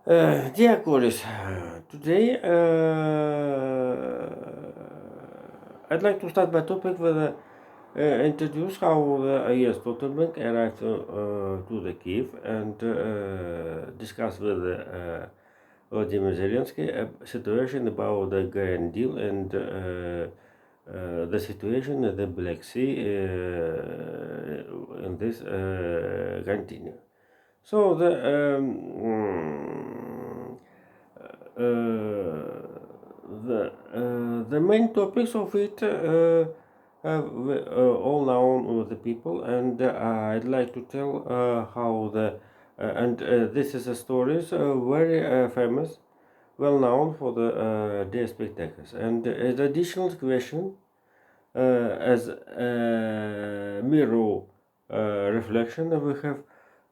Dear colleagues, today I'd like to start my topic with introduce how Jens Stoltenberg arrived to the Kiev and discuss with Vladimir Zelensky a situation about the Green Deal and the situation in the Black Sea in this continue. So the main topics of it all known with the people, and I'd like to tell how the and this is a story very famous, well known for the day spectacles, and an additional question as a mirror reflection. We have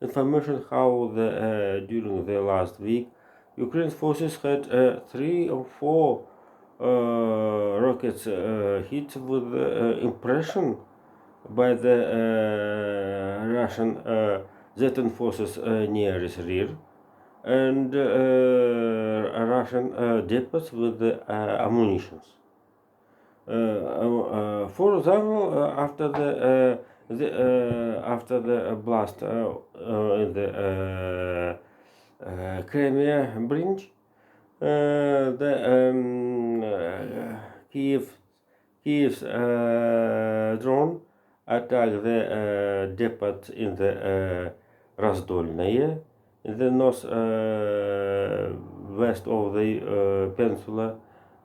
information how during the last week Ukraine's forces had 3 or 4 rockets hit with impression by the Russian Zetan forces near its rear and Russian depots with ammunitions. For example, after the blast in the Crimea Bridge, the Kiev's drone attacked the depot in the Razdolnaya, in the north west of the peninsula.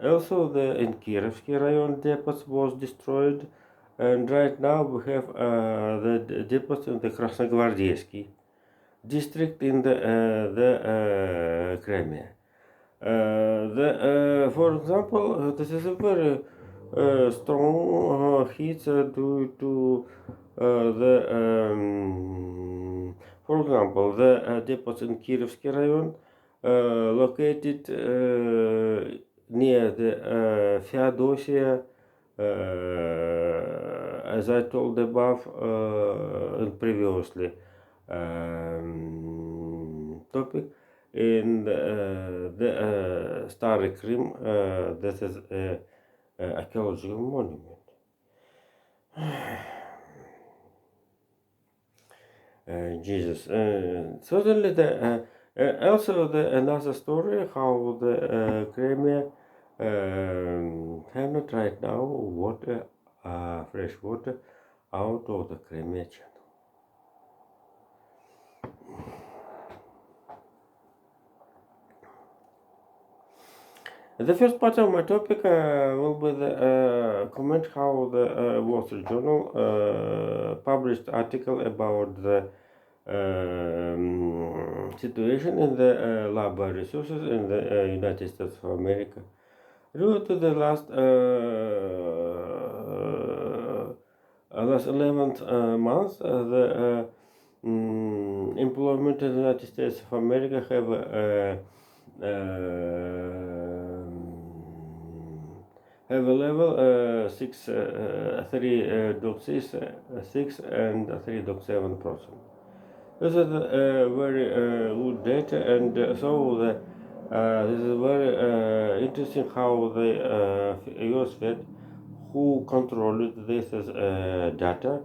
Also, the in Kirovsky Rayon depot was destroyed, and right now we have the depot in the Krasnogvardiesky district in the Crimea. For example, this is a very strong hit due to for example, the depots in Kirovsky Rayon located near the Feodosia, as I told above previously topic, in the Starый Krim, that is an archaeological monument. Jesus. Certainly, also another story how the Crimea have not right now water, fresh water out of the Crimea Channel. The first part of my topic will be the comment how the Wall Street Journal published article about the situation in the lab resources in the United States of America. Due to the last 11 months, the employment in the United States of America have a level 3.6 and 3.7%. This is very good data, and so this is very interesting how the US Fed, who controlled this data,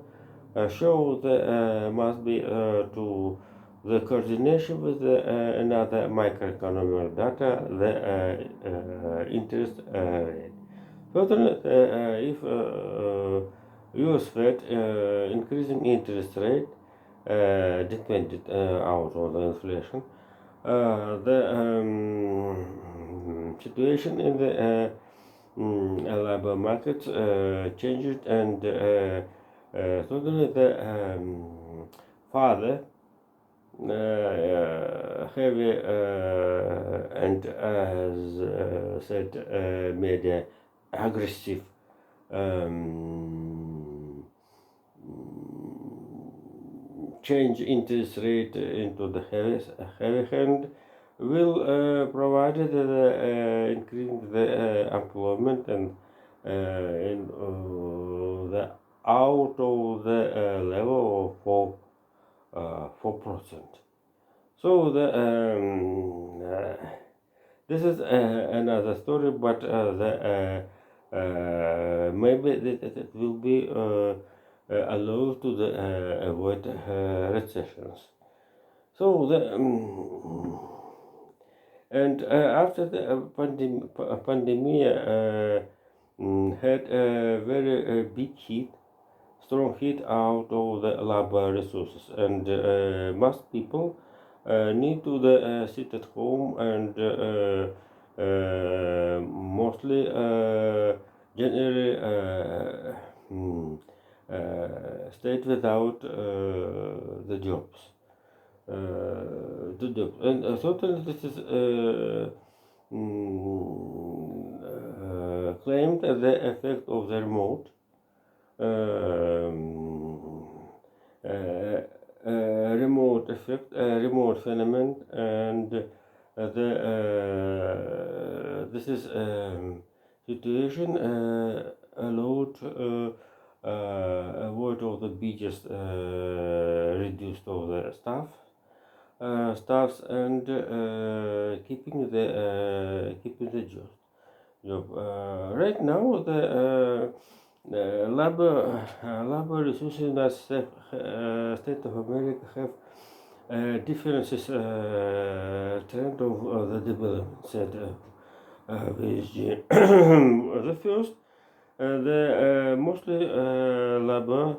show the must be to the coordination with another microeconomic data, the interest rate. Further, if US Fed increasing interest rate depended out on the inflation, the situation in the labor market changed, and suddenly the father heavy and, as said media, aggressive change interest rate into the heavy hand will provide increasing the employment and in the out of the level of 4%. So the this is another story, but maybe it will be allowed to avoid recessions. So and after the pandemic had a very big hit, strong hit out of the labor resources, and most people need to sit at home and mostly generally stayed without the jobs. And certainly this is claimed as the effect of the remote um, uh, remote effect, remote phenomenon, and this is situation allowed avoid of the beaches, reduced of the staffs, and keeping the job. Right now, the labor resources in the state of America have differences trend of the development, said VSG. The first, the mostly labor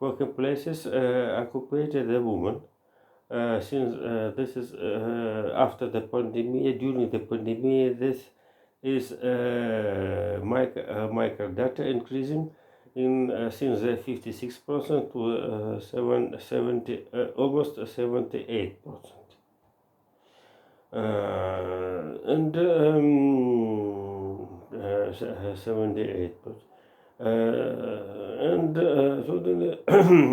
working places occupied the women. Since this is after the pandemic, during the pandemic, this is micro data increasing in since 56% to 70, almost 78%. And 78%. And so then,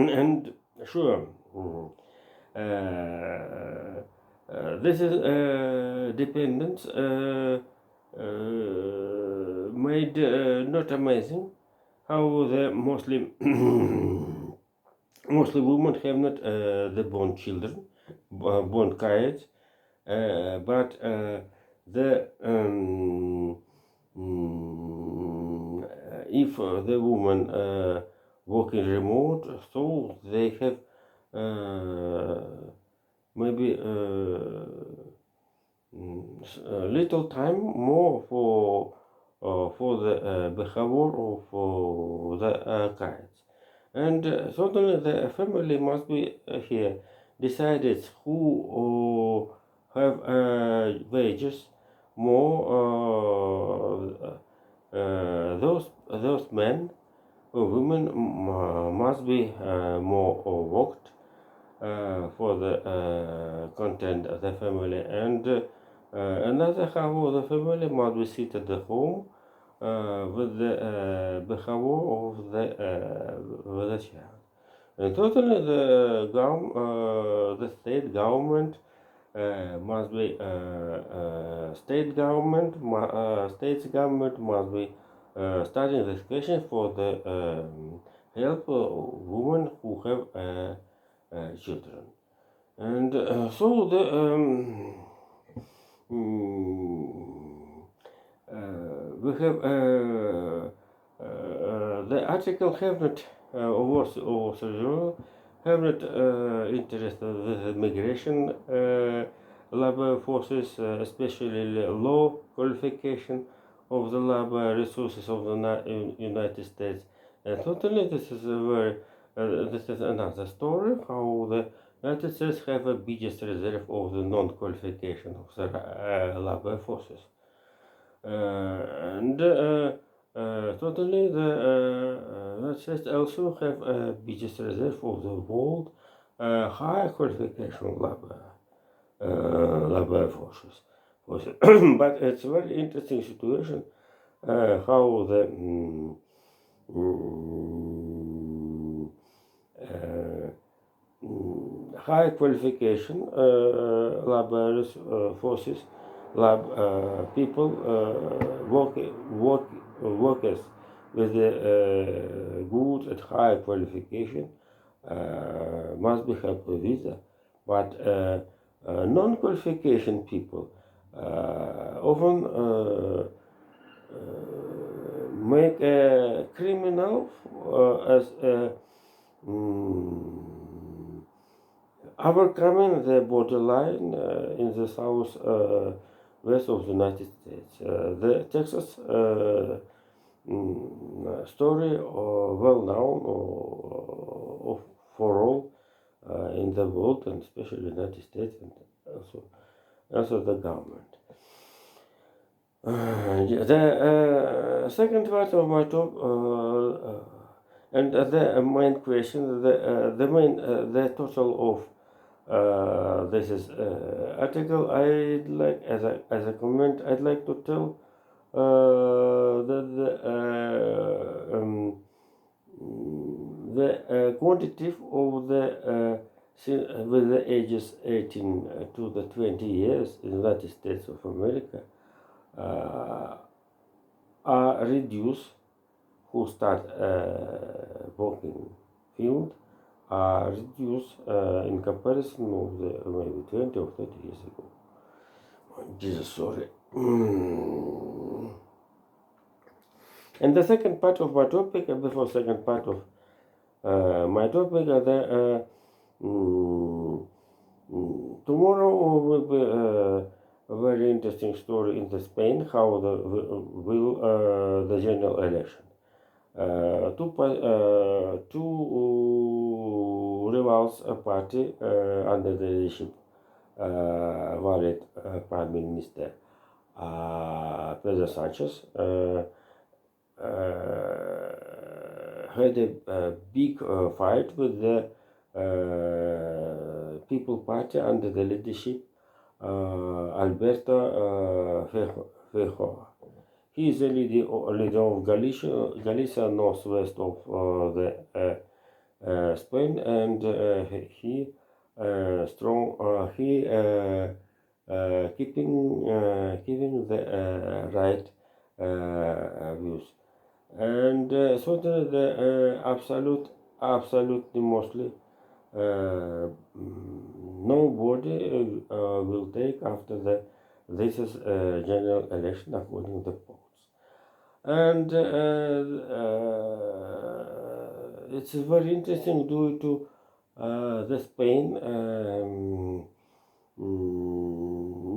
and sure. This is dependence made not amazing how the mostly mostly women have not the born children, born kids, but the if the woman working remote, so they have maybe little time more for the behavior of the kids, and certainly the family must be here decided who have wages more. Those men or women must be more worked for the content of the family, and another half of the family must be seated at home with the behavior of the child. And totally, the state government must be states government must be starting this question for the help women who have children, and so the we have the article have not also have not interest with the migration labor forces, especially low qualification of the labor resources of the United States. And totally, this is another story how the United States have a biggest reserve of the non-qualification of the labor forces. And totally, the United States also have a biggest reserve of the world high qualification labor forces. But it's a very interesting situation how the high qualification labor forces, people, workers with good and high qualification must be helped with visa, but non-qualification people often make a criminal as a mm, overcoming the borderline in the south west of the United States. The Texas story, well known for all in the world, and especially United States, and also the government. The second part of my talk, and the main question, the total of this is article. I'd like, as a comment, I'd like to tell the quantity of the with the ages 18 to the 20 years in the United States of America are reduced, who start working field are reduced in comparison of the maybe 20 or 30 years ago. Jesus, sorry. And the second part of my topic, before second part of my topic, tomorrow will be a very interesting story in the Spain, how the general election. Two rivals party under the leadership valid Prime Minister Pedro Sanchez had a big fight with the People Party under the leadership Alberto Feijóo. He is the leader of Galicia, northwest of Spain, and he keeping the right views, and certainly the absolutely mostly nobody will take after this is general election according to the polls. And it's very interesting due to the Spain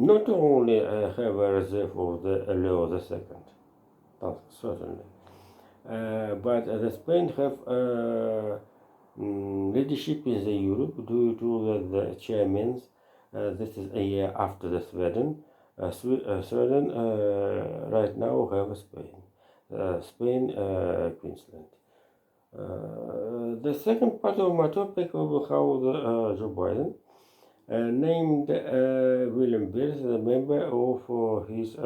not only have a reserve of the Leo II, certainly, but the Spain have leadership in the Europe due to the chairmen. This is a year after the Sweden. Sweden right now have Spain, Queensland. The second part of my topic will how Joe Biden named William Beers the member of his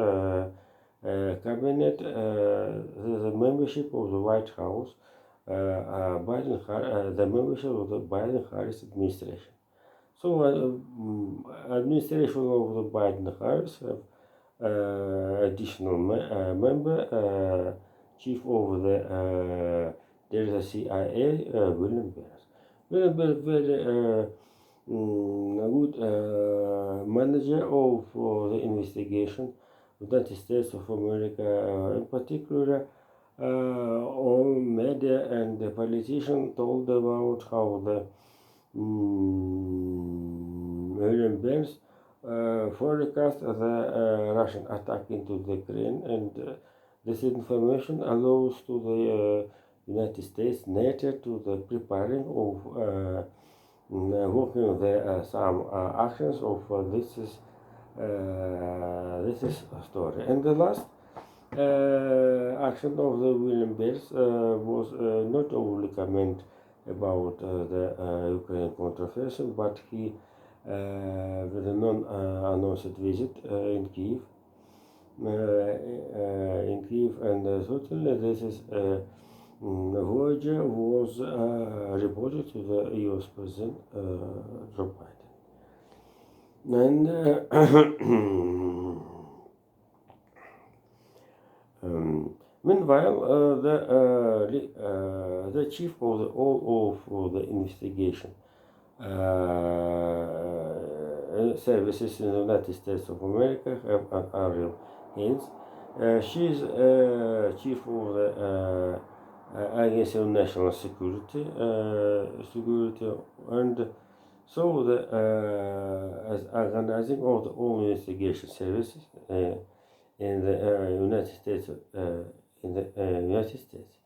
cabinet, the membership of the White House, the membership of the Biden-Harris administration. So, administration of the Biden-Harris have additional member, chief of the there's a CIA, William Beers. William Beers very good manager of the investigation of the United States of America, in particular. All media and the politicians told about how the William Beers forecast the Russian attack into the Ukraine, and this information allows to the United States, NATO, to the preparing of working the some actions of this is a story. And the last action of the William Beers was not only comment about the Ukraine controversy, but he with a non-announced visit in Kiev. And certainly this is Voyager was reported to the US President Joe Biden. And meanwhile, the chief of the investigation services in the United States of America have Ariel Haynes. She is chief of the Agency of National Security, and so as organizing all investigation services in the United States. In the United States.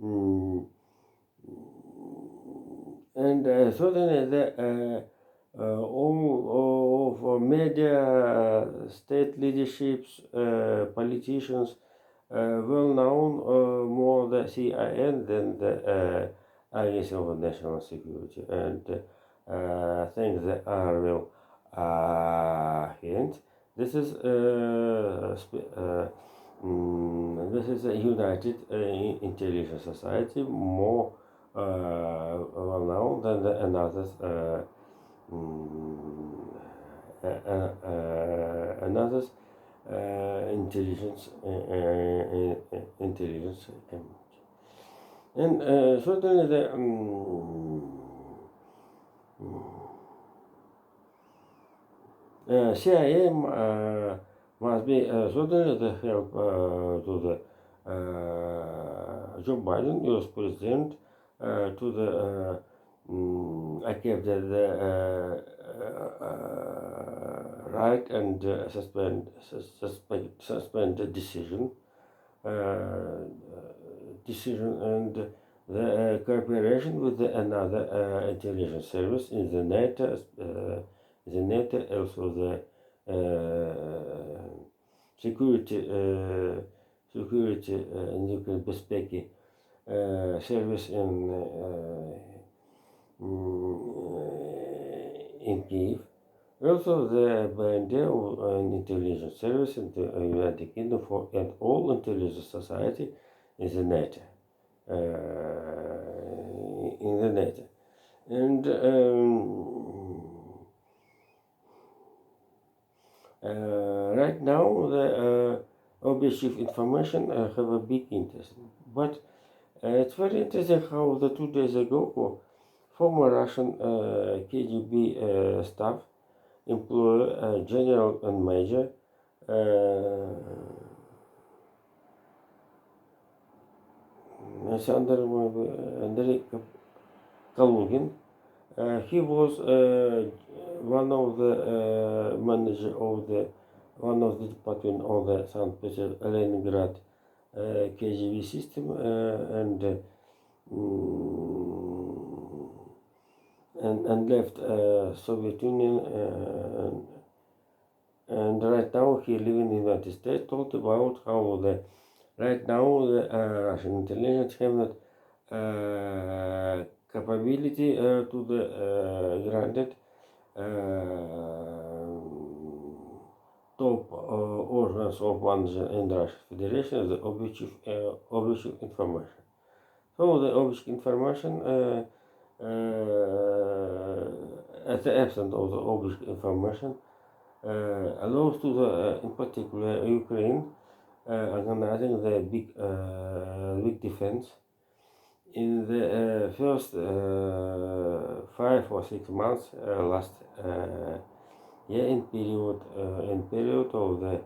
Mm, and certainly all of media, state leaderships, politicians, well known more the CIN than the Agency of National Security, and things that are real hint. This is this is a United Intelligence Society, more well known than another intelligence intelligence company. And certainly the CIA must be certainly the help to the Joe Biden, U.S. President, to the I kept the right and suspend the decision and the cooperation with another intelligence service in the NATO, also the security nuclear безпеки service in Kiev. Also, the BND an intelligence service in the United Kingdom and all intelligence society is the NATO. In the NATO. And right now, the objective information have a big interest. But it's very interesting how 2 days ago, former Russian KGB staff, employee, general and major, Andrei Kalugin. He was one of the manager of one of the department of the St. Peter Leningrad KGB system, and left Soviet Union, and right now he lives in the United States. Talked about how right now the Russian intelligence have not capability to the granted top organs of one in the Russian Federation the objective information. So the objective information at the absence of the objective information allows to the in particular Ukraine organizing the big defense in the first 5 or 6 months last year in period of the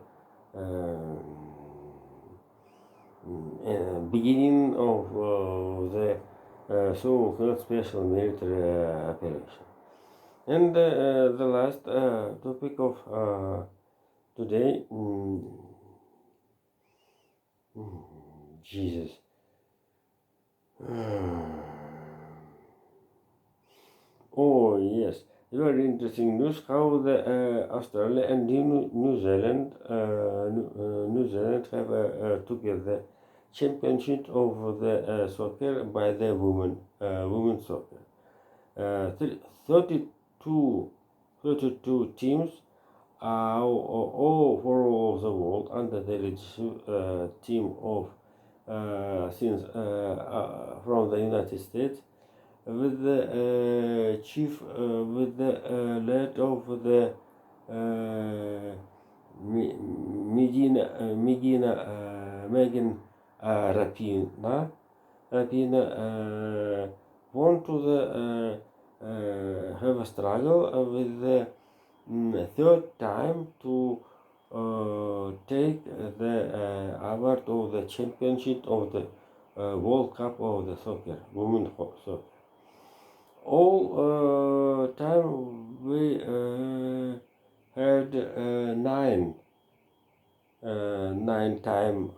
beginning of the so-called special military operation. And the last topic of today, Jesus. Oh yes, very interesting news how the Australia and New Zealand have together championship of the soccer by the women's soccer. 32 teams all over the world under the leadership team of since from the United States, with the chief with the lead of the Megan Rapinoe want to have a struggle with the third time to take the award of the championship of the World Cup of the soccer, women soccer. All time we had nine time.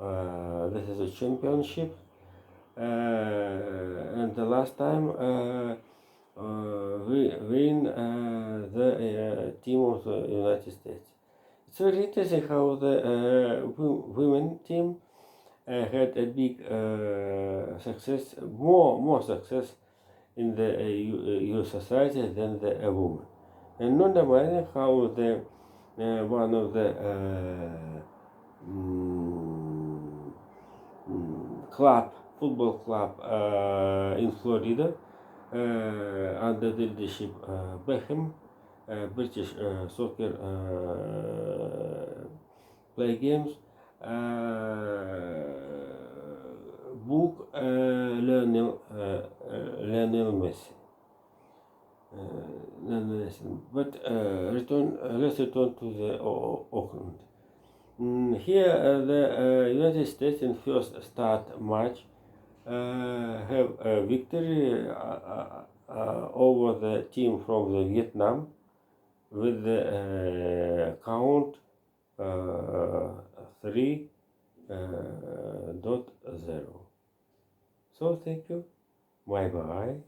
This is a championship, and the last time we win the team of the United States. It's very interesting how the women team had a big success, more success in the US society than the woman. And not amazing how the one of the mm, football club in Florida, under the leadership Beckham, British soccer play games, book Lionel Messi. But let's return to the Auckland. Here, the United States in first start match have a victory over the team from the Vietnam with the count 3.0. So thank you. Bye bye.